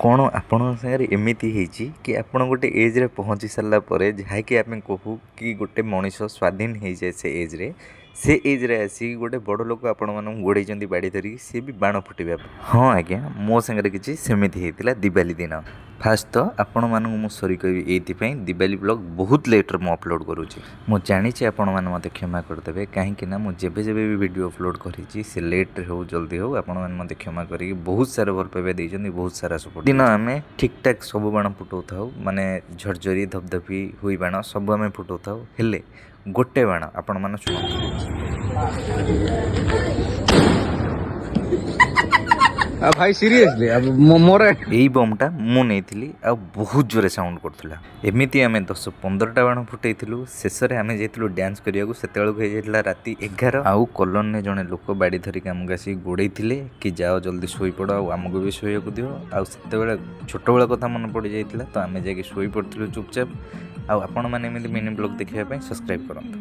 କ'ଣ ଆପଣଙ୍କ ସାଙ୍ଗରେ ଏମିତି ହେଇଛି କି ଆପଣ ଗୋଟେ ଏଜ୍ରେ ପହଞ୍ଚି ସାରିଲା ପରେ ଯାହାକି ଆମେ କହୁ କି ଗୋଟେ ମଣିଷ ସ୍ୱାଧୀନ ହେଇଯାଏ ସେ ଏଜ୍ରେ ଆସିକି ଗୋଟେ ବଡ଼ ଲୋକ ଆପଣମାନଙ୍କୁ ଗୋଡ଼େଇଛନ୍ତି ବାଡ଼ି ଧରିକି ସିଏ ବି ବାଣ ଫୁଟାଇବା ପାଇଁ। ହଁ ଆଜ୍ଞା, ମୋ ସାଙ୍ଗରେ କିଛି ସେମିତି ହେଇଥିଲା ଦିବାଲି ଦିନ। ଫାଷ୍ଟ ତ ଆପଣମାନଙ୍କୁ ମୁଁ ସରି କହିବି ଏଇଥିପାଇଁ ଦିବାଲି ବ୍ଲଗ୍ ବହୁତ ଲେଟ୍ରେ ମୁଁ ଅପଲୋଡ଼ କରୁଛି। ମୁଁ ଜାଣିଛି ଆପଣମାନେ ମୋତେ କ୍ଷମା କରିଦେବେ, କାହିଁକିନା ମୁଁ ଯେବେ ବି ଭିଡ଼ିଓ ଅପଲୋଡ଼ କରିଛି ସେ ଲେଟ୍ରେ ହେଉ ଜଲ୍ଦି ହେଉ ଆପଣମାନେ ମୋତେ କ୍ଷମା କରିକି ବହୁତ ସାରା ଭଲ ପାଇବା ଦେଇଛନ୍ତି, ବହୁତ ସାରା ସପୋର୍ଟ ଦିନ ଆମେ ଠିକ୍ଠାକ୍ ସବୁ ବାଣ ଫୁଟାଉଥାଉ, ମାନେ ଝରଝରି ଧପଧପି ହୁଇ ବାଣ ସବୁ ଆମେ ଫୁଟାଉଥାଉ। ହେଲେ ଗୋଟେ ବାଣ ଆପଣମାନେ ଶୁଣନ୍ତୁ। ଭାଇ ସିରିୟସଲି ମୋର ଏଇ ବମ୍ଟା ମୁଁ ନେଇଥିଲି ଆଉ ବହୁତ ଜୋରେ ସାଉଣ୍ଡ କରୁଥିଲା। ଏମିତି ଆମେ 10-15ଟା ବାଣ ଫୁଟାଇଥିଲୁ। ଶେଷରେ ଆମେ ଯାଇଥିଲୁ ଡ୍ୟାନ୍ସ କରିବାକୁ, ସେତେବେଳକୁ ହେଇଯାଇଥିଲା ରାତି 11। ଆଉ କଲୋନୀରେ ଜଣେ ଲୋକ ବାଡ଼ି ଧରିକି ଆମକୁ ଆସିକି ଗୋଡ଼େଇଥିଲେ କି ଯାଅ ଜଲ୍ଦି ଶୋଇପଡ଼ ଆଉ ଆମକୁ ବି ଶୋଇବାକୁ ଦିଅ। ଆଉ ସେତେବେଳେ ଛୋଟବେଳ କଥା ମନେ ପଡ଼ିଯାଇଥିଲା, ତ ଆମେ ଯାଇକି ଶୋଇପଡ଼ିଥିଲୁ ଚୁପଚାପ। ଆଉ ଆପଣମାନେ ଏମିତି ମିନି ବ୍ଲଗ୍ ଦେଖିବା ପାଇଁ ସବସ୍କ୍ରାଇବ୍ କରନ୍ତୁ।